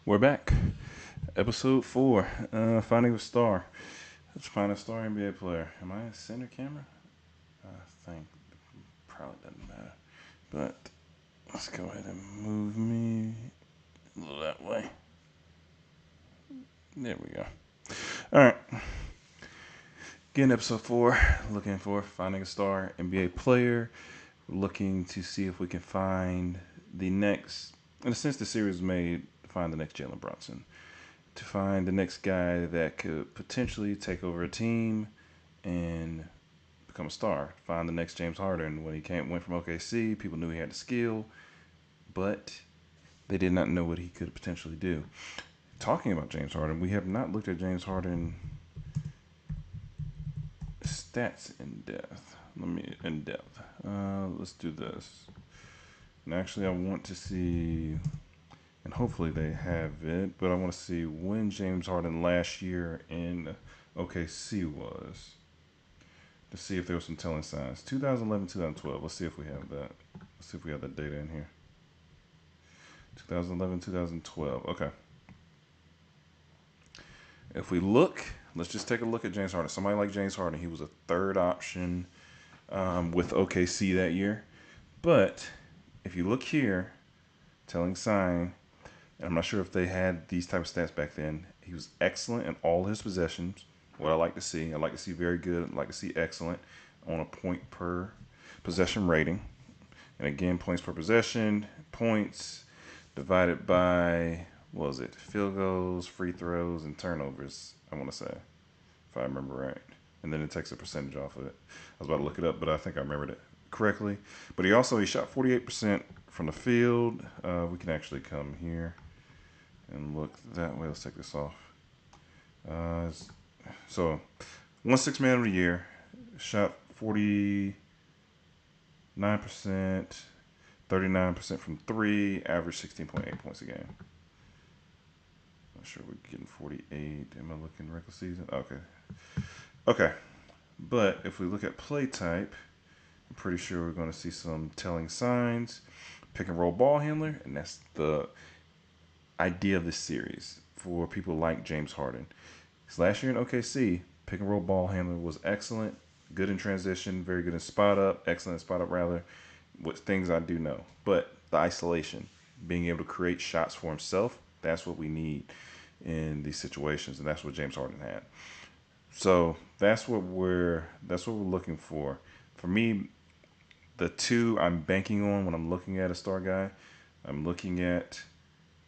We're back. Episode 4, Finding a Star. Let's find a star NBA player. Am I a center camera? I think probably doesn't matter. But let's go ahead and move me a little that way. There we go. Alright. Again, episode 4, looking for Finding a Star NBA player. We're looking to see if we can find the next, in a sense, the series was made to find the next Jalen Brunson. To find the next guy that could potentially take over a team and become a star. Find the next James Harden. When he went from OKC, people knew he had the skill, but they did not know what he could potentially do. Talking about James Harden, we have not looked at James Harden stats in depth. Let's do this. And actually, I want to see, and hopefully they have it, but I want to see when James Harden last year in OKC was, to see if there were some telling signs. 2011, 2012. Let's see if we have that. Let's see if we have that data in here. 2011, 2012. Okay. If we look, let's just take a look at James Harden. Somebody like James Harden, he was a third option with OKC that year. But if you look here, telling sign, and I'm not sure if they had these type of stats back then. He was excellent in all his possessions. What I like to see. I like to see very good. I like to see excellent on a point per possession rating. And again, points per possession, points divided by, what was it? Field goals, free throws, and turnovers, I want to say, if I remember right. And then it takes a percentage off of it. I was about to look it up, but I think I remembered it correctly. But he shot 48% from the field. We can actually come here and look that way. Let's take this off. So, 1 6 man of the year, shot 49%, 39% from three, average 16.8 points a game. Not sure we're getting 48. Am I looking regular season? Okay. But if we look at play type, I'm pretty sure we're going to see some telling signs. Pick and roll ball handler, and that's the idea of this series for people like James Harden. Because last year in OKC, pick and roll ball handler was excellent, good in transition, very good in spot up, excellent in spot up rather, with things I do know. But the isolation, being able to create shots for himself, that's what we need in these situations, and that's what James Harden had. So that's what we're looking for. For me, the two I'm banking on when I'm looking at a star guy, I'm looking at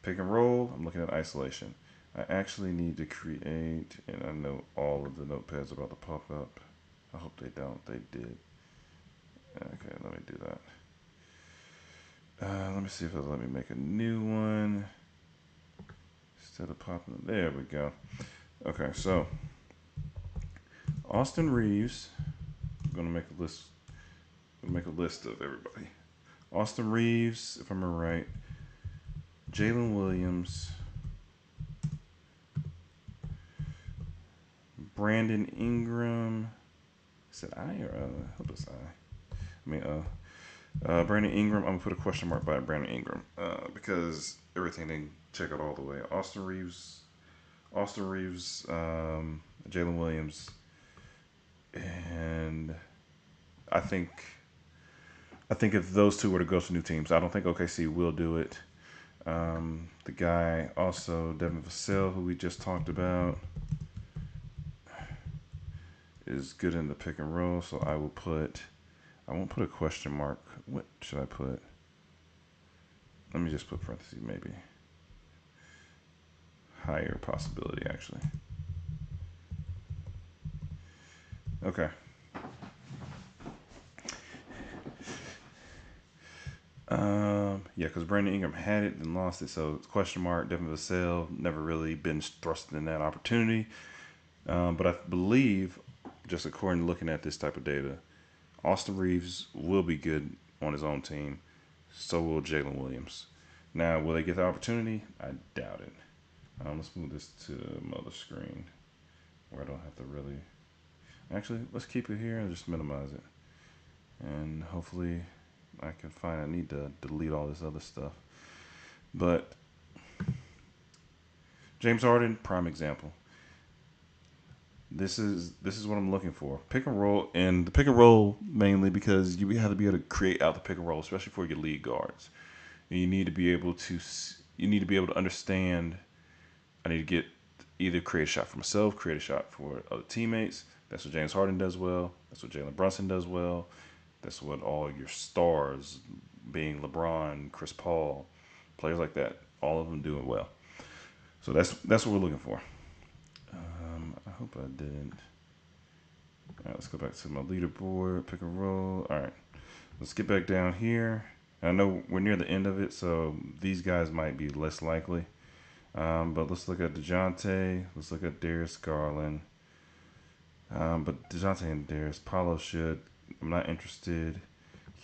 pick and roll, I'm looking at isolation. I actually need to create, and I know all of the notepads about to pop up. I hope they don't. They did. Okay, let me do that. Let me see if it'll let me make a new one. Instead of popping, there we go. Okay, so Austin Reeves. I'm gonna make a list. Make a list of everybody. Austin Reeves, if I remember right. Jalen Williams. Brandon Ingram. Is it I or I hope it's I. I mean Brandon Ingram. I'm gonna put a question mark by Brandon Ingram because everything didn't check out all the way. Austin Reeves, Jalen Williams, and I think if those two were to go to new teams, I don't think OKC will do it. The guy also Devin Vassell, who we just talked about, is good in the pick and roll. So I won't put a question mark. What should I put? Let me just put parentheses, maybe. Higher possibility, actually. Okay. Yeah, because Brandon Ingram had it and lost it, so it's question mark. Devin Vassell never really been thrust in that opportunity. But I believe, just according to looking at this type of data, Austin Reeves will be good on his own team. So will Jalen Williams. Now, will they get the opportunity? I doubt it. Let's move this to the mother screen where I don't have to really. Actually, let's keep it here and just minimize it. And hopefully I can find, I need to delete all this other stuff. But James Harden, prime example. This is what I'm looking for. Pick and roll, and the pick and roll mainly because you have to be able to create out the pick and roll, especially for your lead guards. And you need to be able to understand. I need to get either create a shot for myself, create a shot for other teammates. That's what James Harden does well. That's what Jalen Brunson does well. That's what all your stars, being LeBron, Chris Paul, players like that, all of them doing well. So that's what we're looking for. I hope I didn't. All right, let's go back to my leaderboard, pick and roll. All right, let's get back down here. I know we're near the end of it, so these guys might be less likely. But let's look at DeJounte. Let's look at Darius Garland. But DeJounte and Darius, Paulo should. I'm not interested.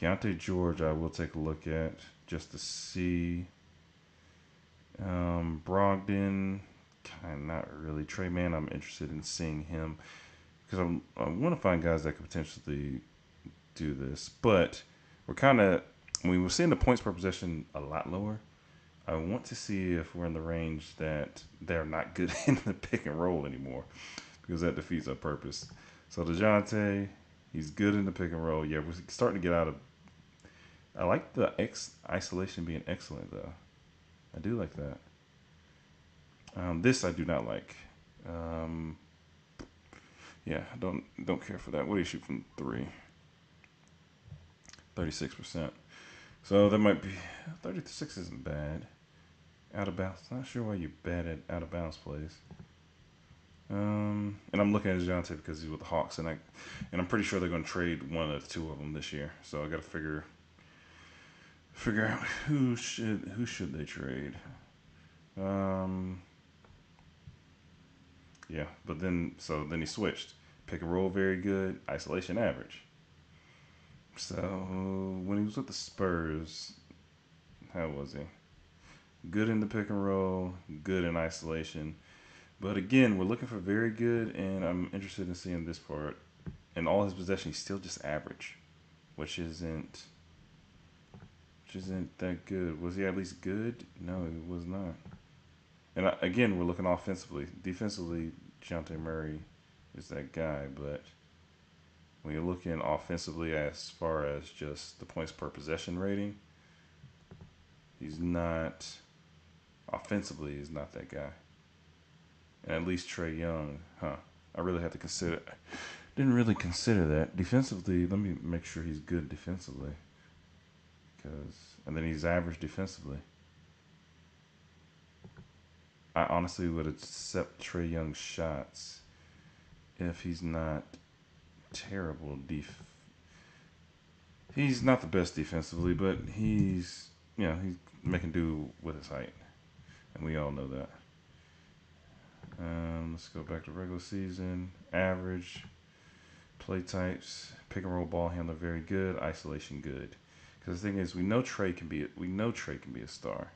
Keontae George, I will take a look at just to see. Brogdon, kind of not really. Trey Mann, I'm interested in seeing him because I want to find guys that could potentially do this. But we're kind of, we're seeing the points per possession a lot lower. I want to see if we're in the range that they're not good in the pick and roll anymore because that defeats our purpose. So DeJounte, he's good in the pick and roll. Yeah, we're starting to get out of. I like the isolation being excellent though. I do like that. This I do not like. Yeah, don't care for that. What do you shoot from three? 36%. So that might be 36 isn't bad. Out of bounds. Not sure why you're bad at out of bounds plays. And I'm looking at DeJounte because he's with the Hawks, and I'm pretty sure they're going to trade one of the two of them this year. So I got to figure out who should they trade. Yeah, but then he switched. Pick and roll very good, isolation average. So when he was with the Spurs, how was he? Good in the pick and roll, good in isolation. But again, we're looking for very good, and I'm interested in seeing this part. In all his possession, he's still just average, which isn't that good. Was he at least good? No, he was not. And again, we're looking offensively. Defensively, Dejounte Murray is that guy, but when you're looking offensively as far as just the points per possession rating, he's not. Offensively, he's not that guy. And at least Trae Young, I really had to consider. Didn't really consider that defensively. Let me make sure he's good defensively, and then he's average defensively. I honestly would accept Trae Young's shots if he's not terrible He's not the best defensively, but he's he's making do with his height, and we all know that. Let's go back to regular season average. Play types, pick and roll ball handler, very good. Isolation, good. Because the thing is, we know Trae can be a star.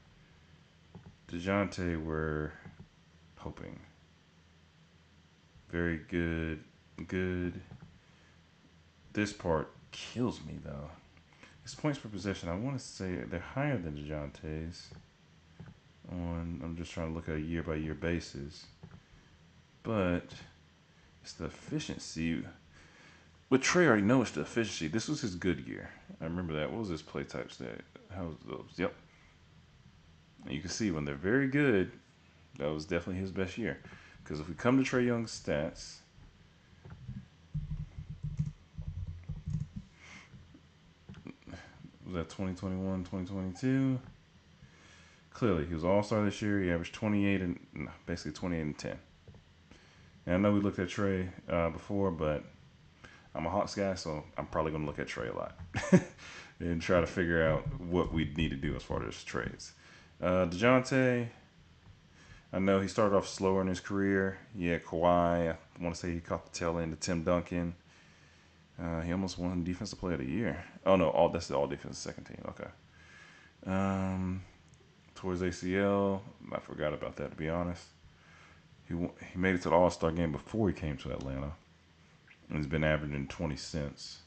DeJounte, we're hoping. Very good, good. This part kills me though. His points per possession, I want to say they're higher than DeJounte's. I'm just trying to look at a year by year basis, but it's the efficiency. With Trae, I already know it's the efficiency. This was his good year. I remember that. What was his play type stat? How was those? Yep. And you can see when they're very good, that was definitely his best year. Because if we come to Trae Young's stats, was that 2021, 2022? Clearly, he was All-Star this year. He averaged 28 and basically 28 and 10. And I know we looked at Trae before, but I'm a Hawks guy, so I'm probably going to look at Trae a lot and try to figure out what we need to do as far as trades. DeJounte, I know he started off slower in his career. Yeah, Kawhi, I want to say he caught the tail end of Tim Duncan. He almost won Defensive Player of the Year. Oh, no, that's the all-defense second team. Okay. Towards ACL, I forgot about that, to be honest. He made it to the All-Star game before he came to Atlanta. And he's been averaging 20 since.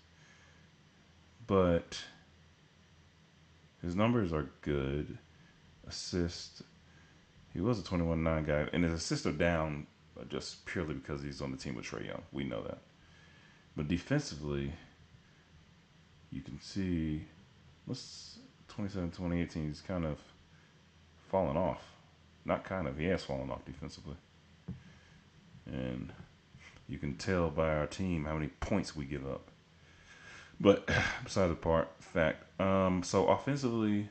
But his numbers are good. Assist. He was a 21-9 guy, and his assists are down just purely because he's on the team with Trae Young. We know that. But defensively, you can see, what's 27, 2018, he's kind of fallen off. Not kind of, he has fallen off defensively. And you can tell by our team how many points we give up. But besides the fact, so offensively,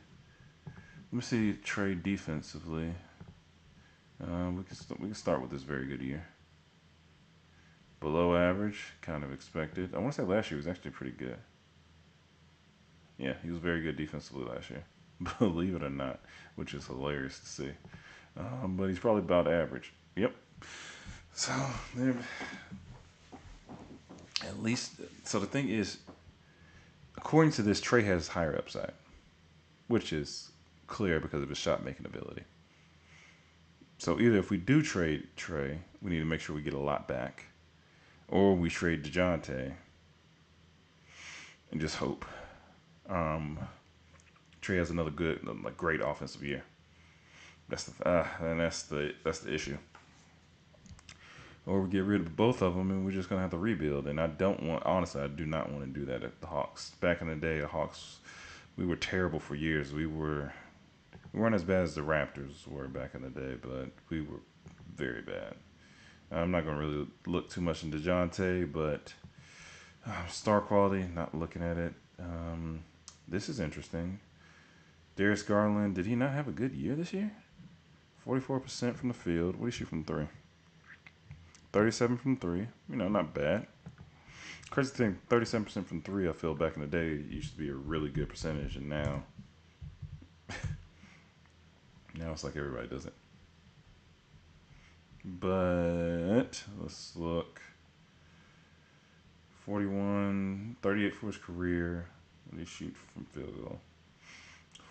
let me see Trae defensively. We can start with this very good year. Below average, kind of expected. I want to say last year was actually pretty good. Yeah, he was very good defensively last year, believe it or not, which is hilarious to see. But he's probably about average. Yep. So at least, so the thing is, according to this, Trae has higher upside, which is clear because of his shot making ability. So either if we do trade Trae, we need to make sure we get a lot back, or we trade DeJounte and just hope. Trae has another good, like great offensive year. That's the issue. Or we get rid of both of them and we're just gonna have to rebuild. And I do not want to do that at the Hawks. Back in the day, the Hawks, we were terrible for years. We weren't as bad as the Raptors were back in the day, but we were very bad. I'm not gonna really look too much into DeJounte, but star quality, not looking at it. This is interesting. Darius Garland, did he not have a good year this year? 44% from the field. What did he shoot from three? 37 from three. Not bad. Crazy thing, 37% from three, I feel back in the day used to be a really good percentage, and now it's like everybody does it. But let's look. 38 for his career. What did he shoot from field goal?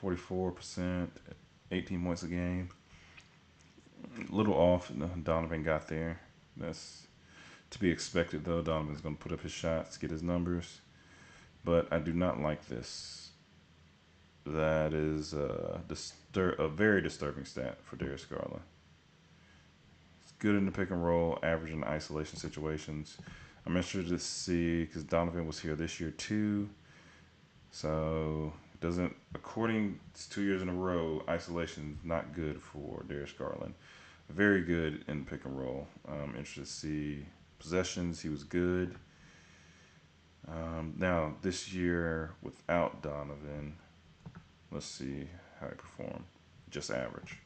44%, 18 points a game. A little off. Donovan got there. That's to be expected, though. Donovan's going to put up his shots, get his numbers. But I do not like this. That is a very disturbing stat for Darius Garland. It's good in the pick and roll, average in isolation situations. I'm interested to see, because Donovan was here this year too. So according to 2 years in a row, isolation is not good for Darius Garland. Very good in pick and roll. Interested to see possessions. He was good. Now, this year without Donovan, let's see how he performed. Just average.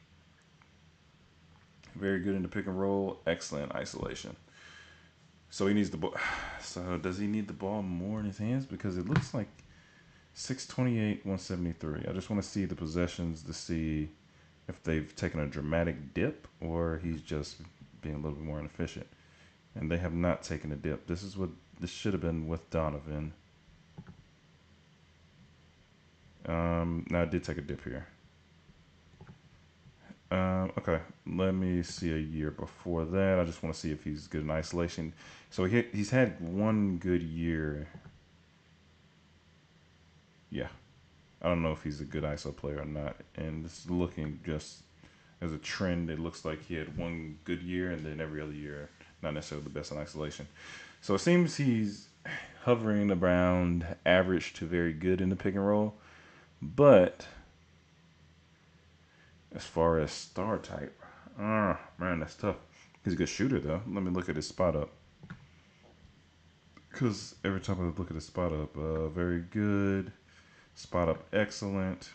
Very good in the pick and roll. Excellent isolation. So he needs the ball. So does he need the ball more in his hands? Because it looks like 628, 173. I just want to see the possessions to see if they've taken a dramatic dip or he's just being a little bit more inefficient. And they have not taken a dip. This should have been with Donovan. Now I did take a dip here. Okay, let me see a year before that. I just want to see if he's good in isolation. So he's had one good year. Yeah. I don't know if he's a good ISO player or not. And this is looking just as a trend. It looks like he had one good year and then every other year, not necessarily the best in isolation. So it seems he's hovering around average to very good in the pick and roll. But as far as star type, man, that's tough. He's a good shooter, though. Let me look at his spot up. Because every time I look at his spot up, very good. Spot up, excellent.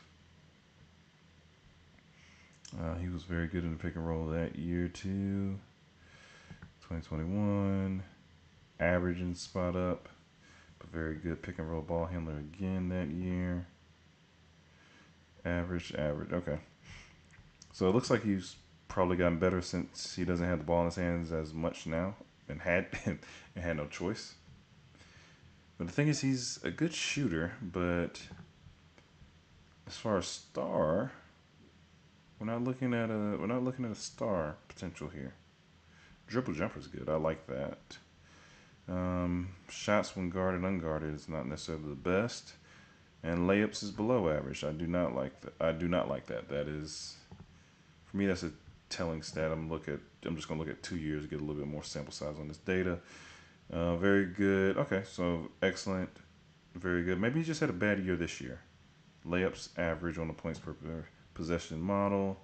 He was very good in the pick and roll that year, too. 2021. Averaging spot up. But very good pick and roll ball handler again that year. Average. Okay. So it looks like he's probably gotten better since he doesn't have the ball in his hands as much now and had no choice. But the thing is, he's a good shooter, but as far as star, we're not looking at a star potential here. Dribble jumper is good. I like that. Shots when guarded, unguarded is not necessarily the best, and layups is below average. I do not like that. That is, for me, that's a telling stat. I'm just gonna look at 2 years to get a little bit more sample size on this data. Very good. Okay, so excellent. Very good. Maybe he just had a bad year this year. Layups average on the points per possession model.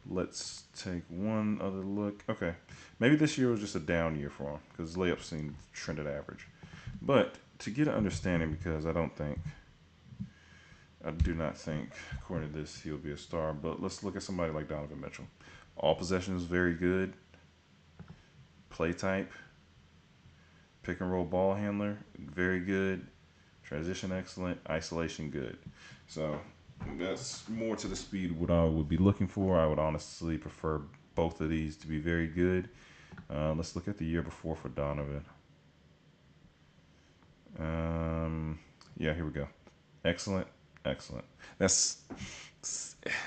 Let's take one other look. Okay, maybe this year was just a down year for him because layups seem trended average. But to get an understanding, because I do not think, according to this, he'll be a star. But let's look at somebody like Donovan Mitchell. All possessions, very good. Play type, pick and roll ball handler, very good. Transition, excellent. Isolation, good. So that's more to the speed what I would be looking for. I would honestly prefer both of these to be very good. Let's look at the year before for Donovan. Yeah, here we go. Excellent, excellent. That's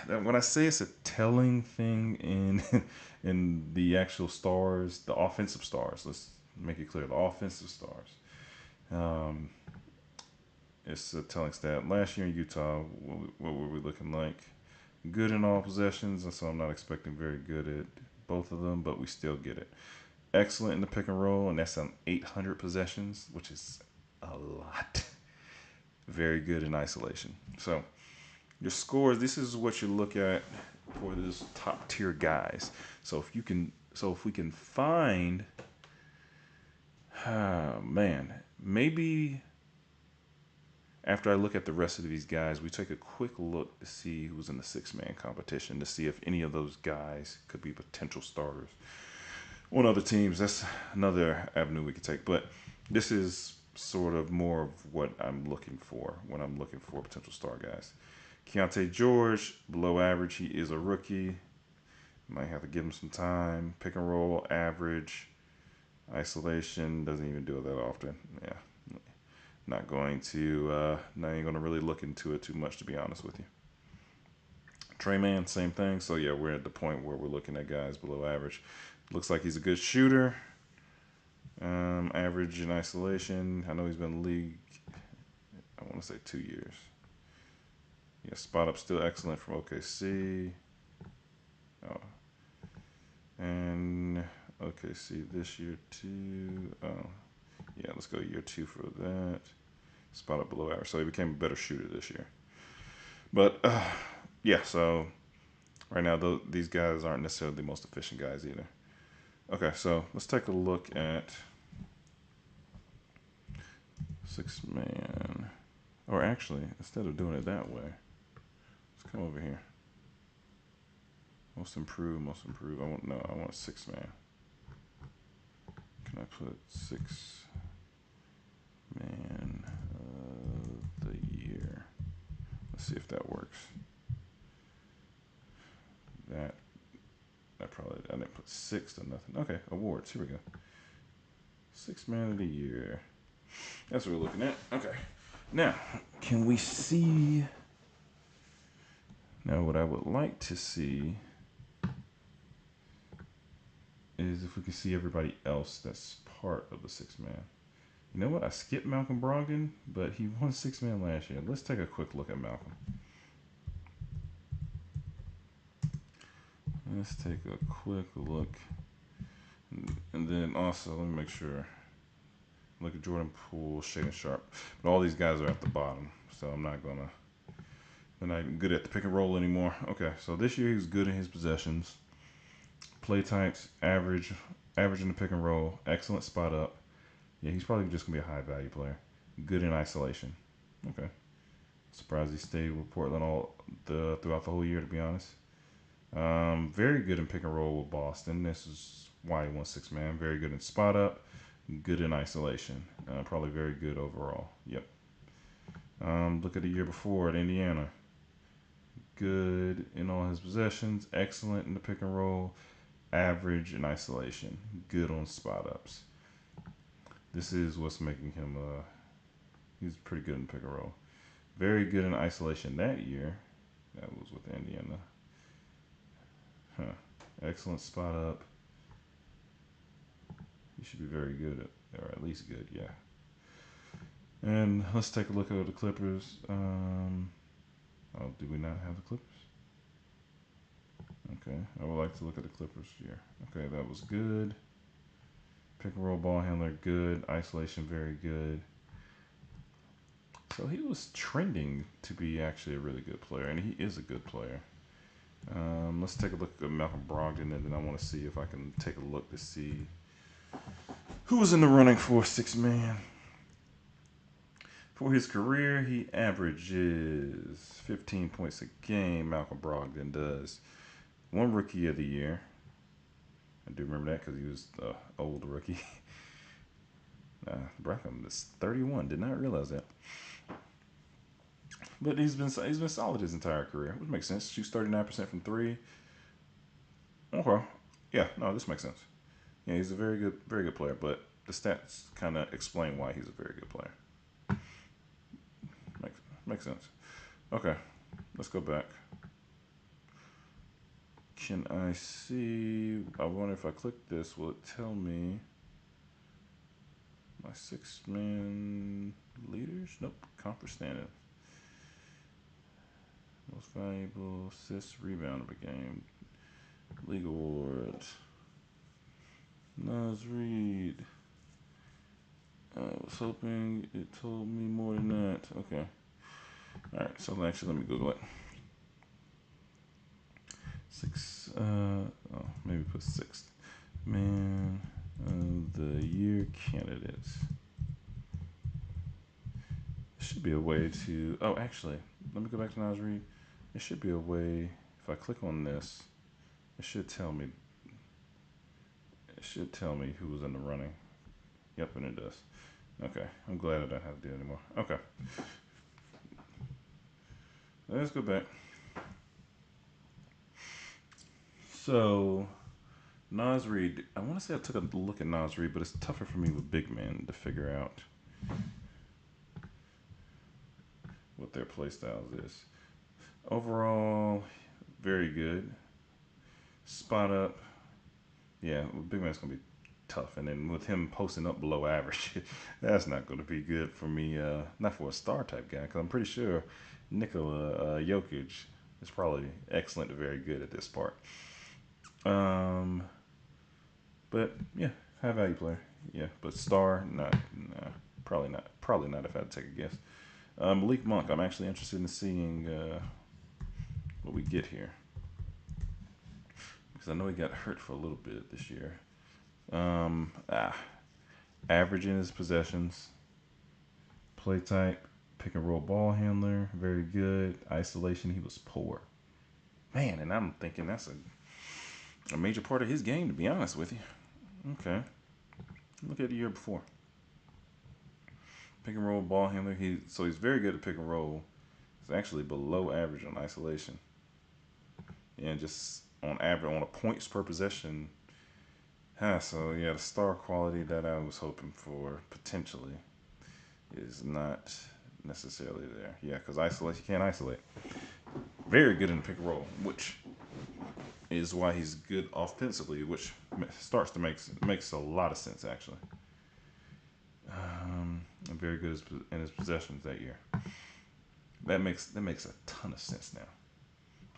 when I say it's a telling thing in in the actual stars, the offensive stars. Let's make it clear, the offensive stars. Um, it's a telling stat. Last year in Utah, what were we looking like? Good in all possessions, and so I'm not expecting very good at both of them, but we still get it. Excellent in the pick and roll, and that's on 800 possessions, which is a lot. Very good in isolation. So your scores, this is what you look at for this top tier guys. So if we can find, man, maybe after I look at the rest of these guys, we take a quick look to see who's in the 6-man competition to see if any of those guys could be potential starters on other teams. That's another avenue we could take. But this is sort of more of what I'm looking for when I'm looking for potential star guys. Keontae George, below average. He is a rookie. Might have to give him some time. Pick and roll, average. Isolation, doesn't even do it that often. Yeah. Not even going to really look into it too much, to be honest with you. Tre Mann, same thing. So, yeah, we're at the point where we're looking at guys below average. Looks like he's a good shooter. Average in isolation. I know he's been in the league, I want to say 2 years. Yeah, spot up still excellent from OKC. Oh. And OKC this year too. Oh. Yeah, let's go year 2 for that. Spot up below average. So he became a better shooter this year. But, yeah, so right now these guys aren't necessarily the most efficient guys either. Okay, so let's take a look at 6-man. Or actually, instead of doing it that way, let's come over here. Most improved. I want 6-man. Can I put 6-man of the year? Let's see if that works. I didn't put 6 to nothing. Okay, awards. Here we go. 6-man of the year. That's what we're looking at. Okay. Now, can we see? Now, what I would like to see is if we can see everybody else that's part of the 6-man. You know what? I skipped Malcolm Brogdon, but he won 6-man last year. Let's take a quick look at Malcolm. Let's take a quick look. And then also, let me make sure. Look at Jordan Poole, Shaedon Sharpe. But all these guys are at the bottom, so they're not even good at the pick and roll anymore. Okay, so this year he's good in his possessions. Play types, average in the pick and roll, excellent spot up. Yeah, he's probably just going to be a high value player. Good in isolation. Okay. Surprised he stayed with Portland throughout the whole year, to be honest. Very good in pick and roll with Boston. This is why he won 6-man. Very good in spot up. Good in isolation. Probably very good overall. Yep. Look at the year before at Indiana. Good in all his possessions. Excellent in the pick and roll. Average in isolation. Good on spot ups. This is what's making him he's pretty good in pick and roll. Very good in isolation that year. That was with Indiana. Excellent spot up. He should be very good or at least good, yeah. And let's take a look at the Clippers. Do we not have the Clippers? Okay, I would like to look at the Clippers here. Okay, that was good. Pick and roll ball handler, good. Isolation, very good. So he was trending to be actually a really good player, and he is a good player. Let's take a look at Malcolm Brogdon, and then I want to see if I can take a look to see who was in the running for six man. For his career, he averages 15 points a game. Malcolm Brogdon does. One Rookie of the Year. I do remember that because he was the old rookie. Brogdon is 31. Did not realize that. But he's been solid his entire career, which makes sense. Shoots 39% from three. Okay, yeah, no, this makes sense. Yeah, he's a very good player. But the stats kind of explain why he's a very good player. Makes sense. Okay, let's go back. Can I see? I wonder if I click this, will it tell me my six-man leaders? Nope. Conference standings. Most valuable assist, rebound of a game. League awards. Naz Reid. I was hoping it told me more than that. Okay. All right. So actually, let me Google it. Maybe put sixth man of the year candidates. There should be a way to. Oh, actually, let me go back to Naz Reid. There should be a way. If I click on this, it should tell me. It should tell me who was in the running. Yep, and it does. Okay, I'm glad I don't have to do it anymore. Okay, let's go back. So, Naz Reid. I want to say I took a look at Naz Reid, but it's tougher for me with big men to figure out what their play styles is. Overall, very good. Spot up. Yeah, big man's gonna be tough, and then with him posting up below average, that's not going to be good for me. Not for a star type guy, because I'm pretty sure Nikola Jokic is probably excellent to very good at this part. But yeah, high value player. Yeah, but star, not, nah, probably not. Probably not if I had to take a guess. Malik Monk, I'm actually interested in seeing what we get here, because I know he got hurt for a little bit this year. Averaging his possessions, play type, pick and roll ball handler, very good. Isolation, he was poor. Man, and I'm thinking that's a major part of his game, to be honest with you. Okay. Look at the year before. Pick and roll ball handler. So he's very good at pick and roll. He's actually below average on isolation. And just on average, on a points per possession. So yeah, the star quality that I was hoping for potentially is not necessarily there. Yeah, because isolation, you can't isolate. Very good in the pick and roll, which is why he's good offensively, which starts to makes a lot of sense actually. And very good in his possessions that year. That makes a ton of sense now.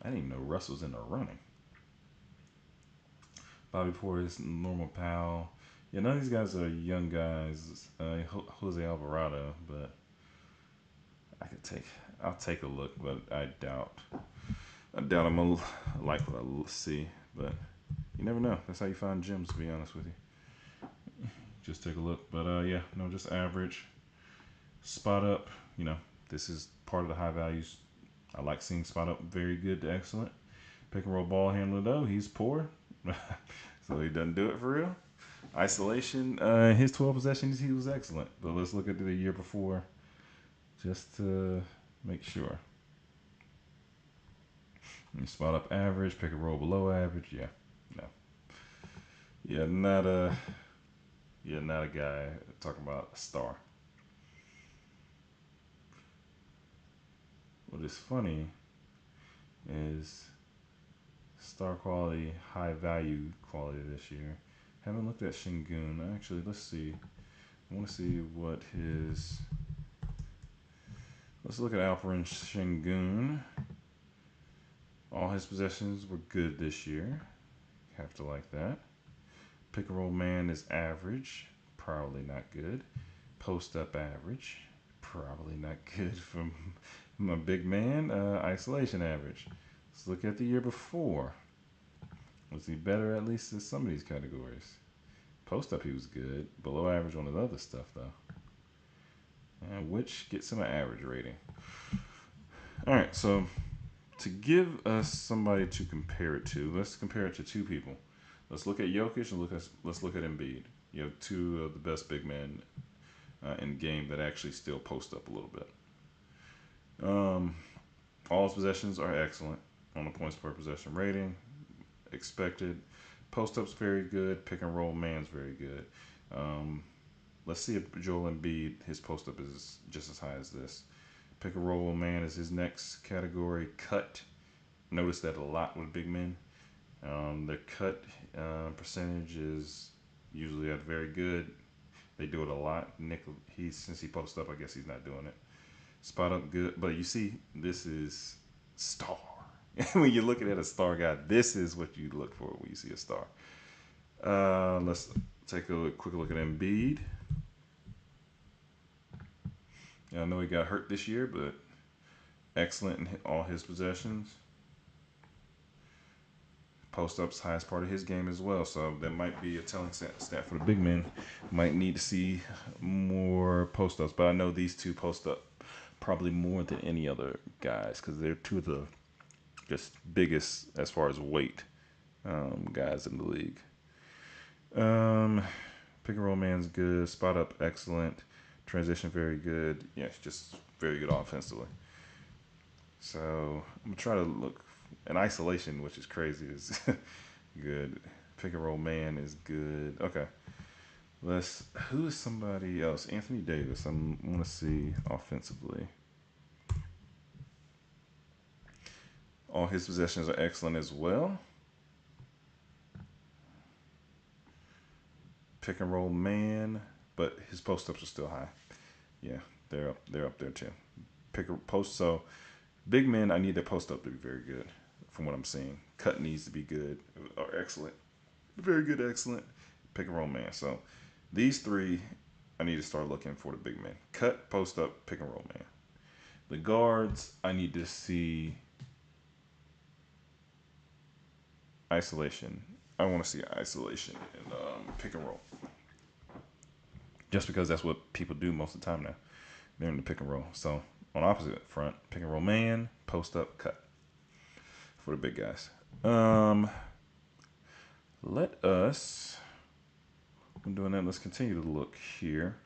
I didn't even know Russ was in the running. Bobby Portis, Normal Powell. Yeah, none of these guys are young guys. Jose Alvarado, but I'll take a look, but I doubt I'm gonna like what I see. But you never know. That's how you find gems, to be honest with you. Just take a look. But yeah, no, just average. Spot up. This is part of the high values. I like seeing spot up very good to excellent. Pick and roll ball handler though, he's poor. So he doesn't do it for real. Isolation, his 12 possessions, he was excellent. But let's look at the year before just to make sure. And spot up average, pick and roll below average. Yeah, no. Not a guy talking about a star. What is funny is star quality, high value quality this year. Haven't looked at Şengün. Actually, let's see. I want to see what his. Let's look at Alperen Şengün All his possessions were good this year. Have to like that. Pick and roll man is average. Probably not good. Post up average. Probably not good from my big man. Isolation average. Let's look at the year before. Was he better at least in some of these categories? Post up he was good. Below average on the other stuff though. And which gets him an average rating. Alright, so to give us somebody to compare it to, let's compare it to two people. Let's look at Jokic and let's look at Embiid. You have two of the best big men in the game that actually still post up a little bit. All his possessions are excellent on the points per possession rating. Expected. Post up's very good. Pick and roll man's very good. Let's see if Joel Embiid, his post up is just as high as this. Pick and roll man is his next category. Cut. Notice that a lot with big men. Their cut percentage is usually at very good. They do it a lot. Nick, since he posts up, I guess he's not doing it. Spot up good, but you see, this is star. When you're looking at a star guy, this is what you look for when you see a star. Let's take a quick look at Embiid. I know he got hurt this year, but excellent in all his possessions. Post up's highest part of his game as well, so that might be a telling stat for the big men. Might need to see more post ups, but I know these two post up probably more than any other guys because they're two of the just biggest as far as weight guys in the league. Pick and roll man's good. Spot up excellent. Transition very good. Yeah, it's just very good offensively. So I'm gonna try to look. In isolation, which is crazy, is good. Pick and roll man is good. Okay. Who is somebody else? Anthony Davis. I want to see offensively. All his possessions are excellent as well. Pick and roll man, but his post ups are still high. Yeah, they're up there too. Post. So big men, I need their post up to be very good. From what I'm seeing, cut needs to be good or excellent, very good, excellent. Pick and roll man. So these three, I need to start looking for the big men. Cut, post up, pick and roll man. The guards, I need to see isolation. I want to see isolation and pick and roll. Just because that's what people do most of the time now. They're in the pick and roll. So on opposite front, pick and roll man, post up, cut. For the big guys. Let us, I'm doing that, let's continue to look here.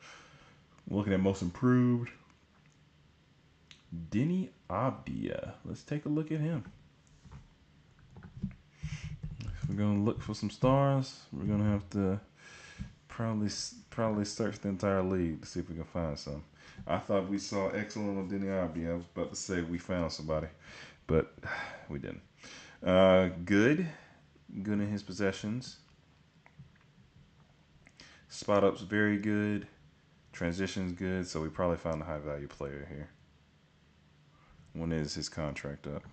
We're looking at most improved. Deni Avdija. Let's take a look at him. If we're going to look for some stars, we're going to have to probably search the entire league to see if we can find some. I thought we saw excellent on Deni Avdija. I was about to say we found somebody, but we didn't. Good in his possessions. Spot up's very good. Transition's good, so we probably found a high value player here. When is his contract up?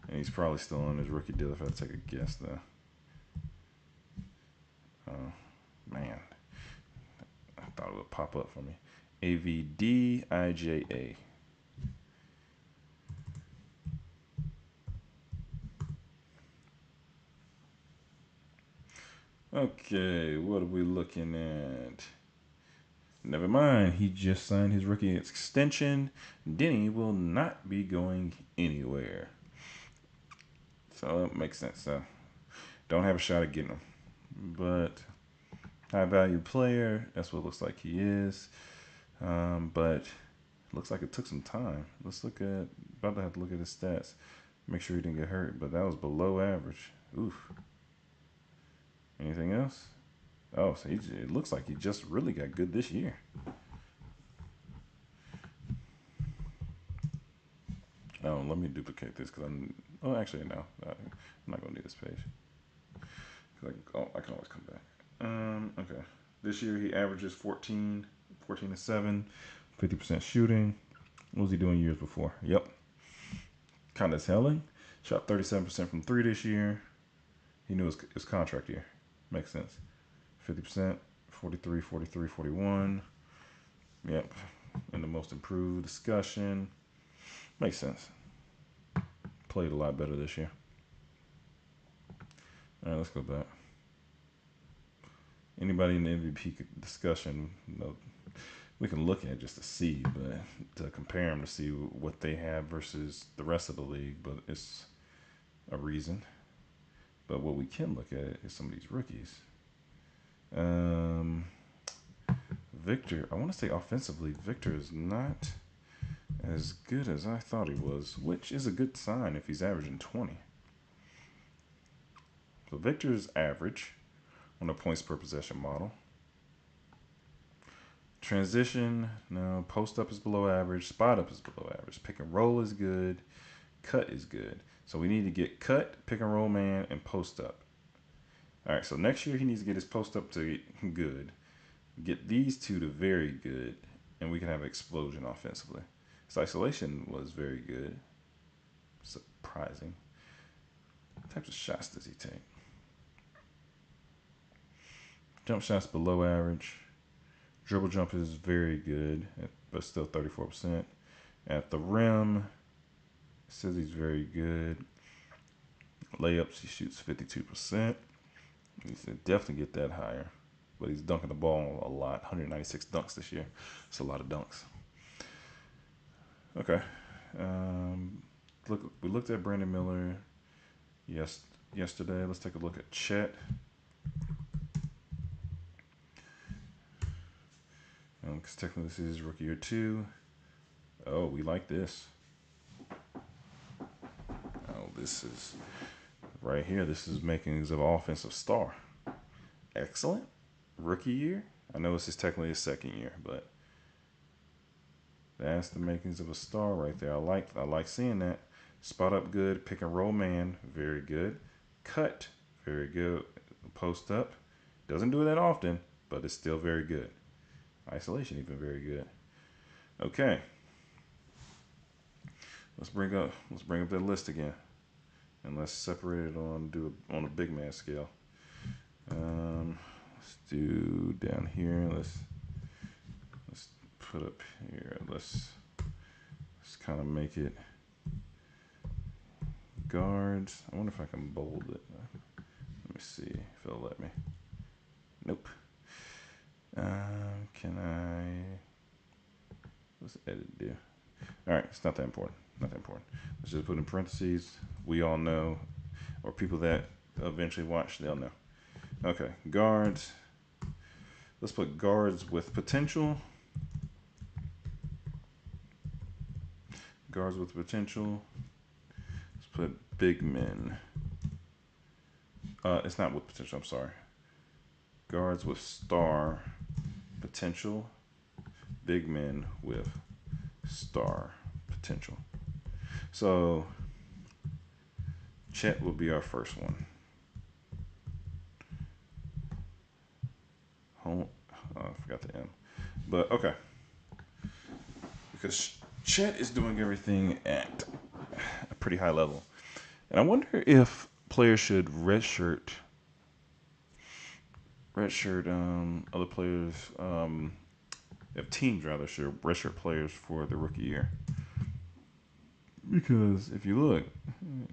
And he's probably still on his rookie deal if I had to take a guess though. Oh man. I thought it would pop up for me. AVDIJA. Okay, what are we looking at? Never mind, he just signed his rookie extension. Deni will not be going anywhere. So that makes sense. So don't have a shot at getting him. But high value player, that's what it looks like he is. But it looks like it took some time. Let's look at, about to have to look at his stats. Make sure he didn't get hurt, but that was below average. Oof. Anything else? Oh, so it looks like he just really got good this year. Oh, let me duplicate this because actually, no. I'm not going to do this page. I can always come back. Okay. This year he averages 14 and 7, 50% shooting. What was he doing years before? Yep. Kind of telling. Shot 37% from 3 this year. He knew his contract year. Makes sense. 50%, 43, 43, 41. Yep. In the most improved discussion. Makes sense. Played a lot better this year. All right, let's go back. Anybody in the MVP discussion, we can look at just to see, but to compare them to see what they have versus the rest of the league, but it's a reason. But what we can look at is some of these rookies. Victor, I want to say offensively, Victor is not as good as I thought he was, which is a good sign if he's averaging 20. So Victor is average on a points per possession model. Transition, no. Post up is below average. Spot up is below average. Pick and roll is good. Cut is good. So we need to get cut, pick and roll man, and post up. All right, so next year he needs to get his post up to good. Get these two to very good, and we can have an explosion offensively. His isolation was very good. Surprising. What types of shots does he take? Jump shots below average. Dribble jump is very good, but still 34%. At the rim, it says he's very good. Layups, he shoots 52%. He should definitely get that higher. But he's dunking the ball a lot. 196 dunks this year. It's a lot of dunks. Okay. We looked at Brandon Miller yesterday. Let's take a look at Chet. Because technically this is rookie year 2. Oh, we like this. Oh, this is right here. This is makings of offensive star. Excellent. Rookie year. I know this is technically his second year, but that's the makings of a star right there. I like seeing that. Spot up good. Pick and roll man, very good. Cut, very good. Post up, doesn't do it that often, but it's still very good. Isolation, even very good. Okay. Let's bring up that list again, and let's separate it on a big man scale. Let's do down here. Let's put up here. Let's kind of make it guards. I wonder if I can bold it. Let me see if it'll let me. Nope. Can I? What's edit do? All right, it's not that important. Not that important. Let's just put in parentheses. We all know, or people that eventually watch, they'll know. Okay, guards. Let's put guards with potential. Guards with potential. Let's put big men. It's not with potential, I'm sorry. Guards with star potential. Big men with star potential. So Chet will be our first one. I forgot the M. But okay. Because Chet is doing everything at a pretty high level. And I wonder if players should redshirt other players, if teams rather should redshirt players for the rookie year. Because if you look,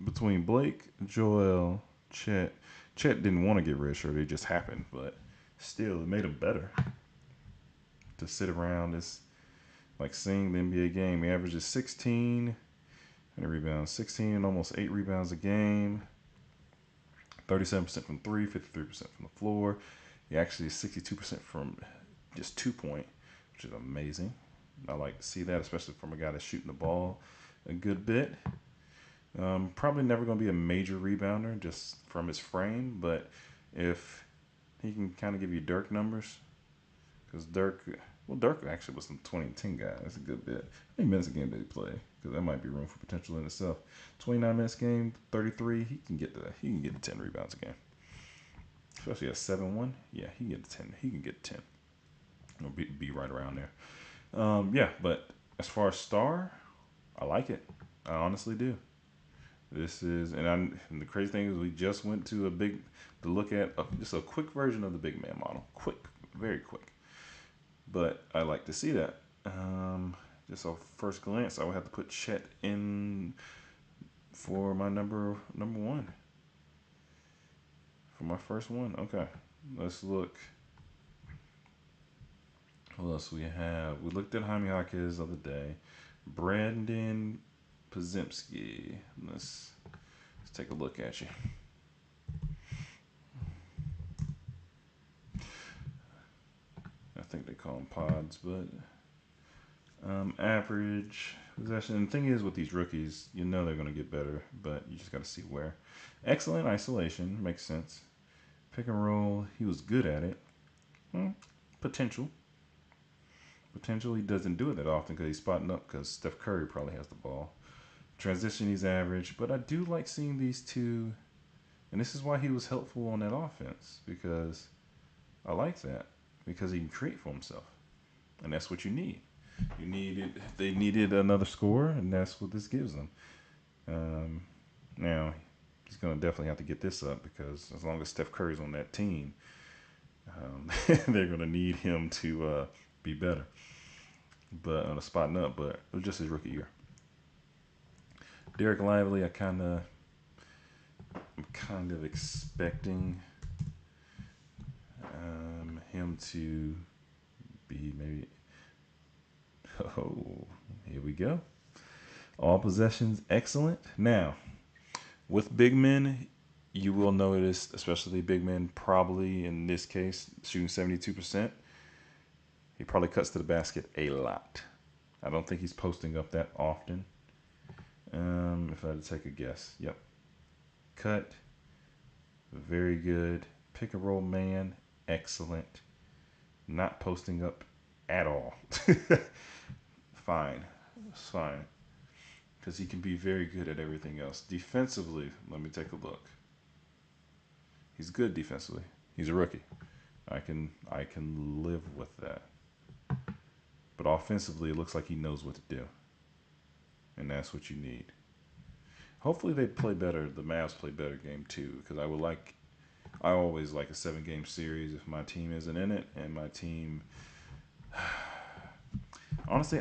between Blake, Joel, Chet didn't want to get redshirt, it just happened, but still it made him better. To sit around is like seeing the NBA game. He averages 16 and rebounds, 16 and almost 8 rebounds a game. 37% from 3, 53% from the floor. He actually is 62% from just 2-point, which is amazing. I like to see that, especially from a guy that's shooting the ball a good bit. Probably never going to be a major rebounder just from his frame, but if he can kind of give you Dirk numbers, because Dirk actually was some 2010 guy. That's a good bit. How many minutes a game did he play? Because that might be room for potential in itself. 29 minutes game, 33. He can get to 10 rebounds a game. Especially at 7-1. Yeah, he can get to 10. He can get 10. It'll be right around there. Yeah, but as far as star, I like it. I honestly do. This is, and the crazy thing is, we just went to to look at just a quick version of the big man model. Quick, very quick. But I like to see that. Just a first glance, I would have to put Chet in for my number one. For my first one. Okay. Let's look. What else we have? We looked at Jaime Jaquez the other day. Brandon Podziemski. Let's take a look at you. I think they call them pods, but average possession. And the thing is, with these rookies, you know they're going to get better, but you just got to see where. Excellent isolation, makes sense. Pick and roll, he was good at it. Potential. Potential, he doesn't do it that often because he's spotting up because Steph Curry probably has the ball. Transition, he's average, but I do like seeing these two, and this is why he was helpful on that offense, because I like that, because he can create for himself, and that's what you need. They needed another scorer, and that's what this gives them. Now, he's going to definitely have to get this up, because as long as Steph Curry's on that team, they're going to need him to be better. But on a spotting up, but it was just his rookie year. Derek Lively, I'm kind of expecting him to be maybe. Oh, here we go. All possessions, excellent. Now, with big men, you will notice, especially big men, probably in this case, shooting 72%. He probably cuts to the basket a lot. I don't think he's posting up that often. If I had to take a guess, yep. Cut, very good. Pick and roll man, excellent. Not posting up at all. Fine. It's fine. Because he can be very good at everything else. Defensively, let me take a look. He's good defensively. He's a rookie. I can live with that. But offensively, it looks like he knows what to do. And that's what you need. Hopefully they play better. The Mavs play better game 2, because I always like a 7-game series if my team isn't in it, and my team. Honestly,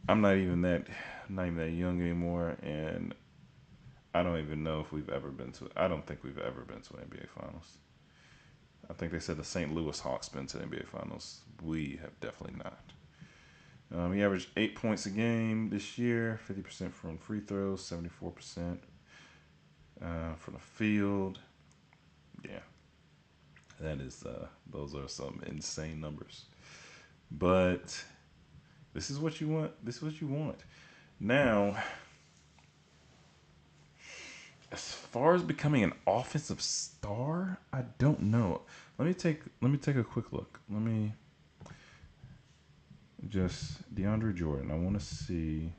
I'm not even that young anymore, and I don't even know if we've ever been to. I don't think we've ever been to an NBA Finals. I think they said the St. Louis Hawks been to the NBA Finals. We have definitely not. He averaged 8 points a game this year, 50% from free throws, 74% from the field. Yeah, that is. Those are some insane numbers. But this is what you want. This is what you want. Now, as far as becoming an offensive star, I don't know. Let me take a quick look. Let me just DeAndre Jordan. I want to see,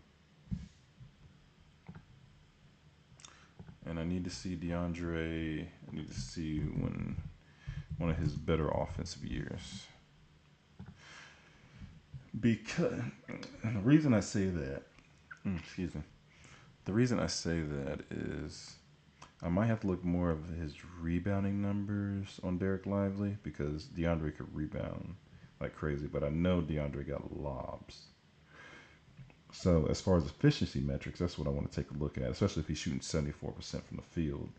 and I need to see DeAndre. I need to see when one of his better offensive years. Because the reason I say that, excuse me, the reason I say that is I might have to look more of his rebounding numbers on Derek Lively, because DeAndre could rebound like crazy, but I know DeAndre got lobs. So as far as efficiency metrics, that's what I want to take a look at, especially if he's shooting 74% from the field.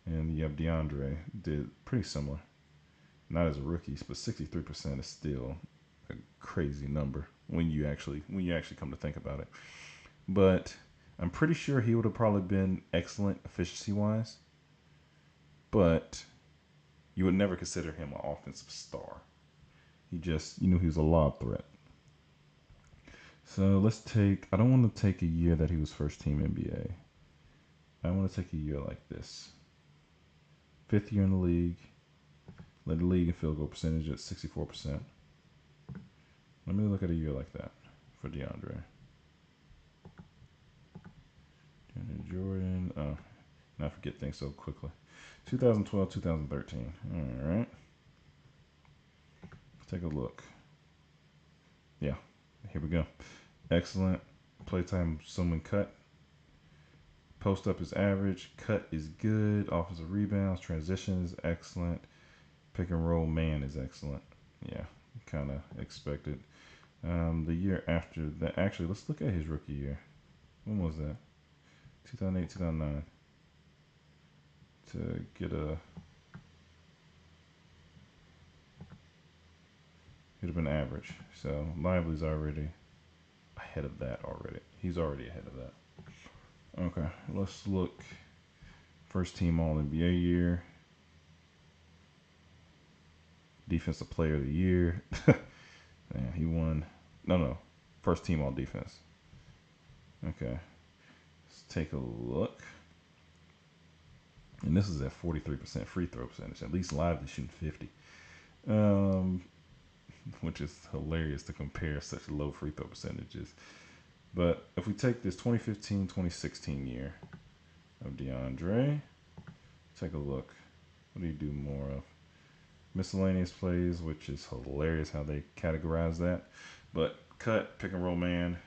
And you have DeAndre did pretty similar. Not as a rookie, but 63% is still a crazy number when you actually come to think about it. But I'm pretty sure he would have probably been excellent efficiency wise, but you would never consider him an offensive star. He just, he was a lob threat. So let's take, I don't want to take a year that he was first team NBA. I want to take a year like this. 5th year in the league, led the league in field goal percentage at 64%. Let me look at a year like that for DeAndre. Jordan. Oh, and I forget things so quickly. 2012, 2013. All right. Take a look. Yeah, here we go. Excellent. Playtime, someone cut. Post up is average. Cut is good. Offensive rebounds. Transition is excellent. Pick and roll man is excellent. Yeah, kind of expected. The year after that, actually, let's look at his rookie year. When was that? 2008, 2009. To get a, he'd have been average. So Lively's already ahead of that already. He's already ahead of that. Okay, let's look. First team All NBA year. Defensive Player of the Year. Man, he won. No. First team All Defense. Okay, let's take a look. And this is at 43% free throw percentage. At least Lively shooting 50. Which is hilarious to compare such low free throw percentages. But if we take this 2015-2016 year of DeAndre, take a look. What do you do more of? Miscellaneous plays, which is hilarious how they categorize that. But cut, pick and roll man,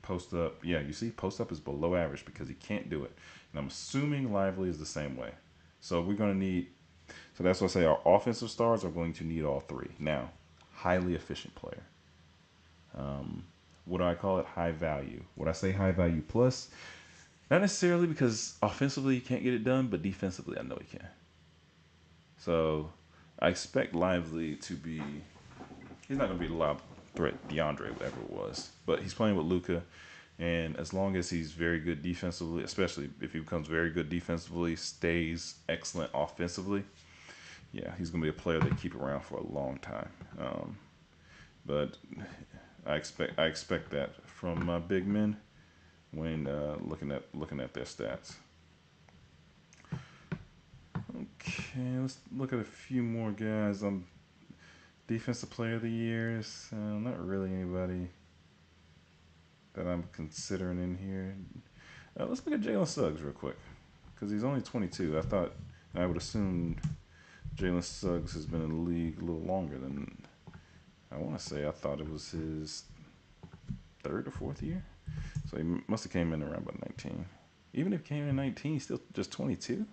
post up. Yeah, you see, post up is below average because he can't do it. And I'm assuming Lively is the same way. So we're going to need, so that's why I say our offensive stars are going to need all three. Now, highly efficient player. What do I call it? High value. Would I say high value plus? Not necessarily because offensively he can't get it done, but defensively I know he can. So I expect Lively to be, he's not going to be the lob threat DeAndre, whatever it was, but he's playing with Luka. And as long as he's very good defensively, especially if he becomes very good defensively, stays excellent offensively, yeah, he's going to be a player they keep around for a long time. But I expect that from my big men when looking at their stats. Okay, let's look at a few more guys. Defensive Player of the Years. Not really anybody that I'm considering in here. Let's look at Jalen Suggs real quick because he's only 22. I would assume Jalen Suggs has been in the league a little longer than. I want to say I thought it was his third or fourth year. So he must have came in around about 19. Even if he came in 19, he's still just 22.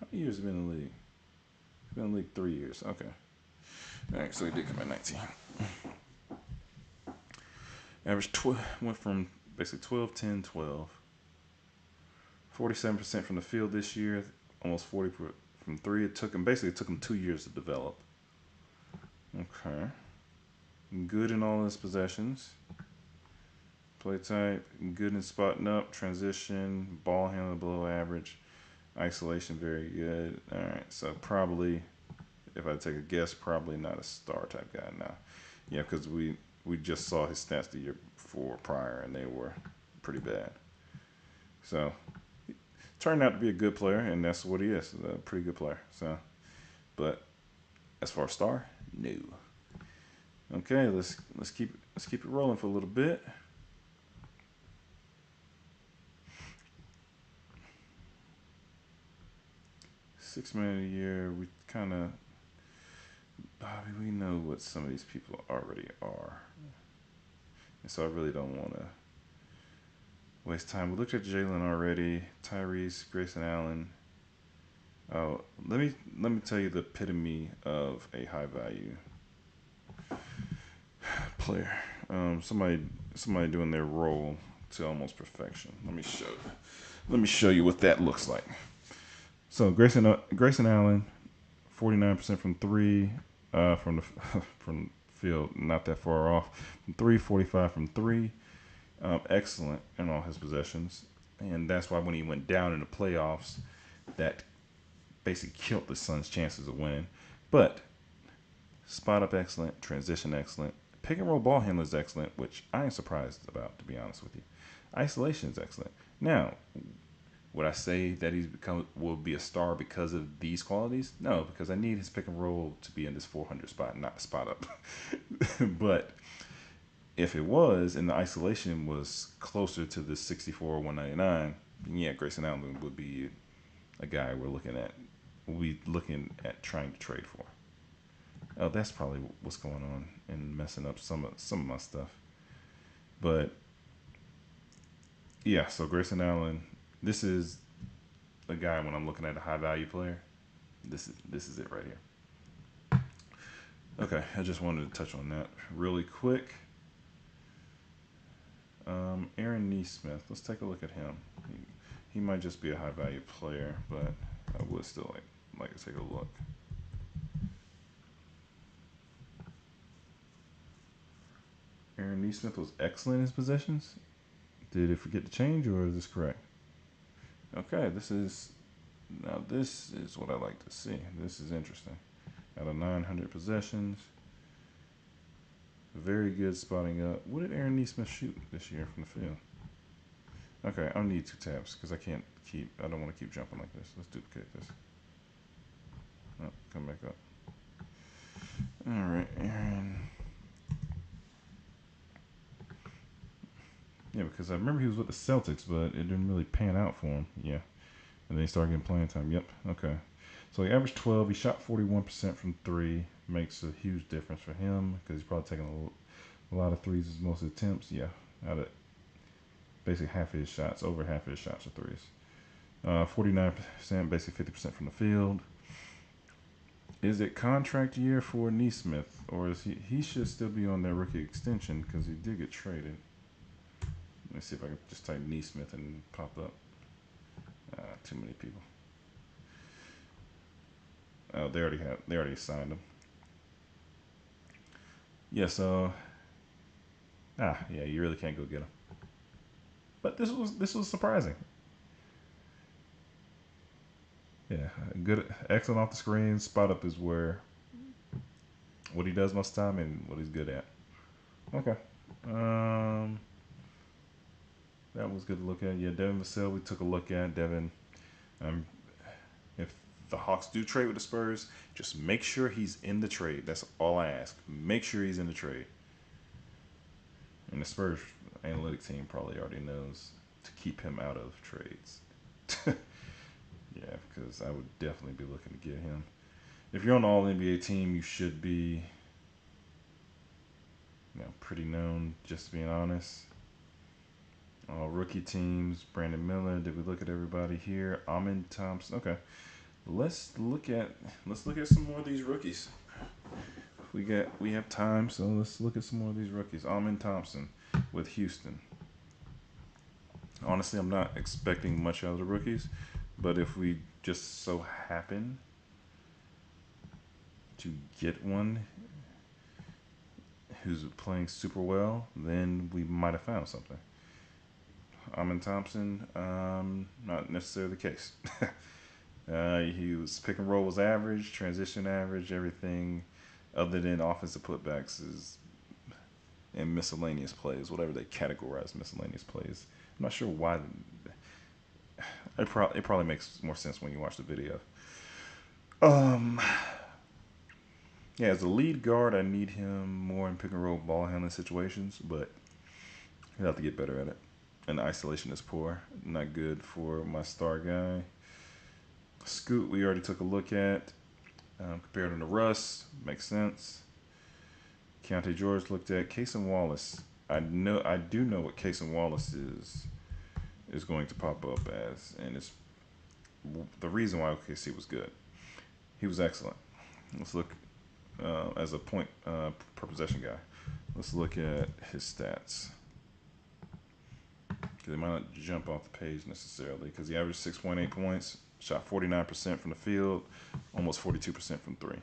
How many years has he been in the league? He's been in the league 3 years. Okay. All right, so he did come in 19. Average went from basically 12, 10, 12. 47% from the field this year, almost 40 from three. It took him 2 years to develop. Okay. Good in all his possessions. Play type, good in spotting up, transition, ball handling below average, isolation very good. All right, so probably, if I take a guess, probably not a star type guy now. Yeah, because we just saw his stats the year before prior, and they were pretty bad. So, turned out to be a good player, and that's what he is, a pretty good player. So, but as far as star, no. Okay, let's keep it rolling for a little bit. Six Man of the Year, we kind of, we know what some of these people already are, and so I really don't want to waste time. We looked at Jalen already, Tyrese, Grayson Allen. Oh, let me tell you the epitome of a high value player. Somebody doing their role to almost perfection. Let me show you what that looks like. So Grayson Allen, 49% from three, from the from field, not that far off. From three, 45 from three. Excellent in all his possessions, and that's why when he went down in the playoffs, that basically killed the Suns' chances of winning. But spot up excellent, transition excellent, pick and roll ball handler is excellent, which I ain't surprised about, to be honest with you. Isolation is excellent. Now, would I say that will be a star because of these qualities? No, because I need his pick and roll to be in this 400 spot, not spot up. But if it was, and the isolation was closer to the 64 199, yeah, Grayson Allen would be a guy we'll be looking at trying to trade for. Oh, that's probably what's going on and messing up some of my stuff. But Yeah, so Grayson Allen, this is a guy when I'm looking at a high value player. This is it right here. Okay, I just wanted to touch on that really quick. Aaron Neesmith, let's take a look at him. He might just be a high value player, but I would still like to take a look. Aaron Neesmith was excellent in his possessions. Did it forget to change, or is this correct? Okay, this is what I like to see. This is interesting. Out of 900 possessions, very good spotting up. What did Aaron Neesmith shoot this year from the field? Okay, I'll need 2 taps because I don't want to keep jumping like this. Let's duplicate this. Oh, come back up. All right, Aaron. Yeah, because I remember he was with the Celtics, but it didn't really pan out for him. Yeah. And then he started getting playing time. Yep. Okay. So he averaged 12. He shot 41% from 3. Makes a huge difference for him because he's probably taking a lot of threes as most attempts. Yeah. Out of basically half of his shots, over half of his shots are threes. 49%, basically 50% from the field. Is it contract year for Neesmith, or is he should still be on that rookie extension because he did get traded? Let me see if I can just type Neesmith and pop up. Too many people. Oh, they already signed him. Yeah, so yeah, you really can't go get him. But this was surprising. Yeah, good, excellent off the screen. Spot up is where what he does most of the time and what he's good at. Okay. That was good to look at. Yeah, Devin Vassell, we took a look at. Devin, if the Hawks do trade with the Spurs, just make sure he's in the trade. That's all I ask. Make sure he's in the trade. And the Spurs analytic team probably already knows to keep him out of trades. Yeah, because I would definitely be looking to get him. If you're on the All NBA team, you should be, pretty known. Just being honest. All rookie teams. Brandon Miller. Did we look at everybody here? Amen Thompson. Okay, let's look at some more of these rookies. We have time, so let's look at some more of these rookies. Amen Thompson with Houston. Honestly, I'm not expecting much out of the rookies, but if we just so happen to get one who's playing super well, then we might have found something. Amen Thompson, not necessarily the case. He was pick and roll was average, transition average, everything other than offensive putbacks is and miscellaneous plays, whatever they categorize miscellaneous plays. I'm not sure why. It probably makes more sense when you watch the video. Yeah, as a lead guard, I need him more in pick and roll ball handling situations, but he'll have to get better at it. And the isolation is poor, not good for my star guy. Scoot, we already took a look at. Compared him to Russ, makes sense. Keontae George looked at. Cason Wallace, I do know what Cason Wallace is going to pop up as, and it's the reason why OKC was good. He was excellent. Let's look as a point per possession guy. Let's look at his stats. They might not jump off the page necessarily because he averaged 6.8 points, shot 49% from the field, almost 42% from 3. And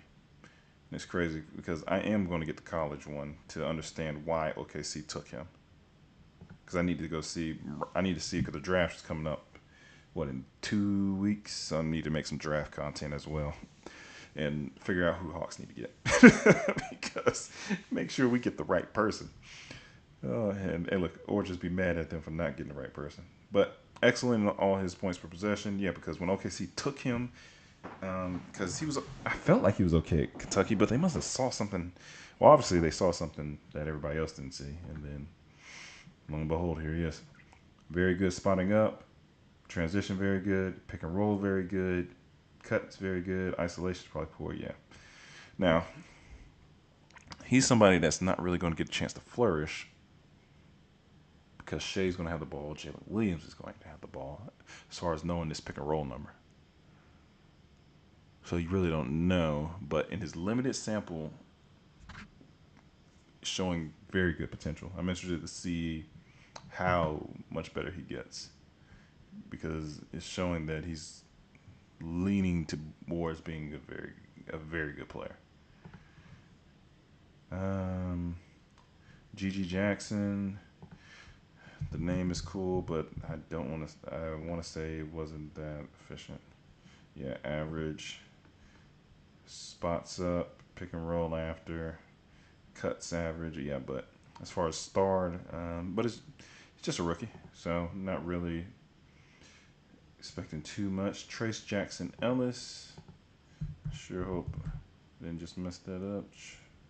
it's crazy because I am going to get the college one to understand why OKC took him. Because I need to see because the draft is coming up, in 2 weeks? So I need to make some draft content as well and figure out who Hawks need to get. Because make sure we get the right person. And look, or just be mad at them for not getting the right person. But excellent in all his points per possession. Yeah, because when OKC took him, because I felt like he was okay at Kentucky, but they must have saw something. Well, obviously they saw something that everybody else didn't see, and then lo and behold, here he is. Very good spotting up, transition very good, pick and roll very good, cuts very good, isolation probably poor. Yeah. Now he's somebody that's not really going to get a chance to flourish because Shea's going to have the ball. Jalen Williams is going to have the ball as far as knowing this pick and roll number. So you really don't know, but in his limited sample, showing very good potential. I'm interested to see how much better he gets because it's showing that he's leaning towards being a very good player. Gigi Jackson, the name is cool, but I don't want to. I want to say it wasn't that efficient. Yeah, average. Spots up, pick and roll after, cuts average. Yeah, but as far as starred, but it's just a rookie, so not really expecting too much. Trace Jackson Ellis. Sure hope I didn't just mess that up.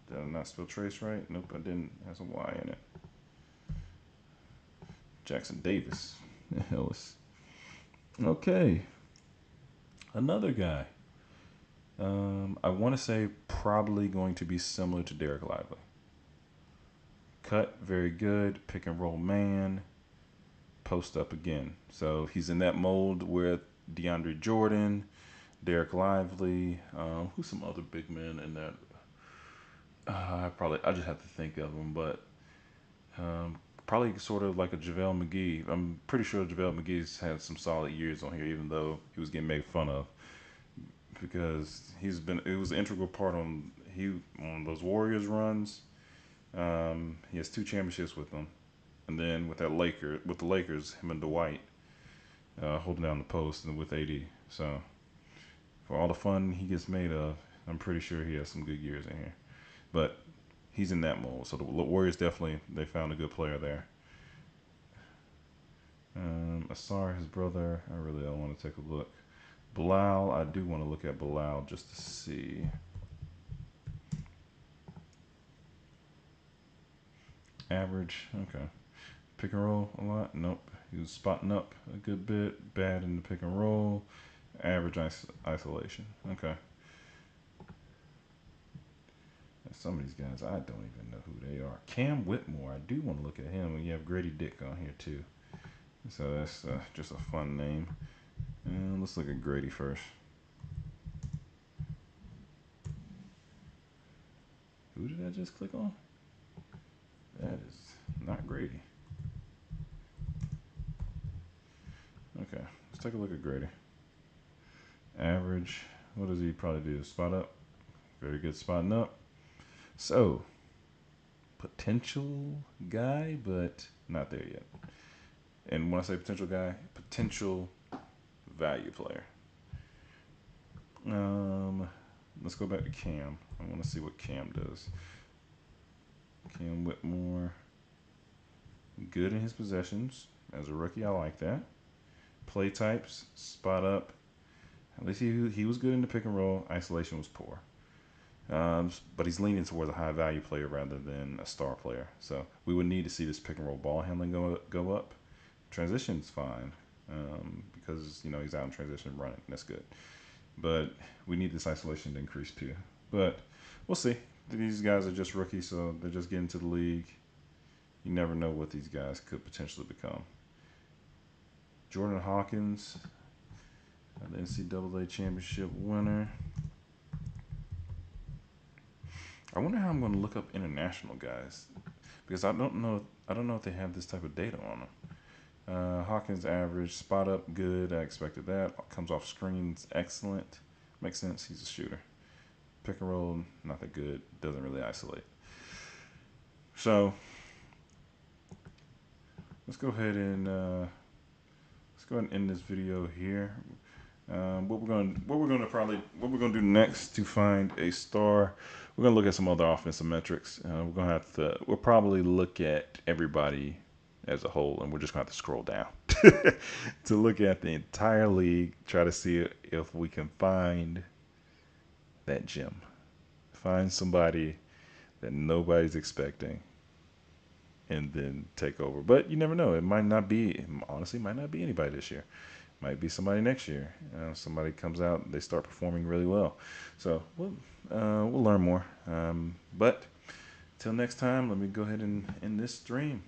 Did I not spell Trace right? Nope, I didn't. Has a Y in it. Jackson Davis Ellis. Okay. Another guy. I want to say probably going to be similar to Derek Lively. Cut, very good. Pick and roll man. Post up again. So he's in that mold with DeAndre Jordan, Derek Lively. Who's some other big men in that? I just have to think of them, but probably sort of like a JaVale McGee. I'm pretty sure JaVale McGee's had some solid years on here, even though he was getting made fun of because it was an integral part on those Warriors runs. He has 2 championships with them, and then with the Lakers, him and Dwight holding down the post and with AD. So for all the fun he gets made of, I'm pretty sure he has some good years in here. But he's in that mold. So the Warriors definitely, they found a good player there. Asar, his brother, I really don't want to take a look. Bilal, I do want to look at Bilal just to see. Average, okay. Pick and roll a lot? Nope. He was spotting up a good bit. Bad in the pick and roll. Average isolation. Okay. Some of these guys, I don't even know who they are. Cam Whitmore, I do want to look at him. And you have Grady Dick on here too. So that's just a fun name. And let's look at Grady first. Who did I just click on? That is not Grady. Okay, let's take a look at Grady. Average, what does he probably do? Spot up. Very good spotting up. So, potential guy, but not there yet. And when I say potential guy, potential value player. Let's go back to Cam. I want to see what Cam does. Cam Whitmore, good in his possessions. As a rookie, I like that. Play types, spot up. At least he was good in the pick and roll. Isolation was poor. But he's leaning towards a high value player rather than a star player. So we would need to see this pick and roll ball handling go up. Transition's fine because he's out in transition running. That's good. But we need this isolation to increase too. But we'll see. These guys are just rookies, so they're just getting to the league. You never know what these guys could potentially become. Jordan Hawkins, the NCAA championship winner. I wonder how I'm going to look up international guys because I don't know if they have this type of data on them. Hawkins average, spot up good. I expected that. Comes off screens, excellent. Makes sense. He's a shooter. Pick and roll, not that good. Doesn't really isolate. So let's go ahead and end this video here. What we're gonna do next to find a star, we're gonna look at some other offensive metrics. We'll probably look at everybody as a whole, and we're just gonna have to scroll down to look at the entire league, try to see if we can find that gem, find somebody that nobody's expecting, and then take over. But you never know. It might not be anybody this year. Might be somebody next year. Somebody comes out, they start performing really well. So we'll learn more. But till next time, let me go ahead and end this stream.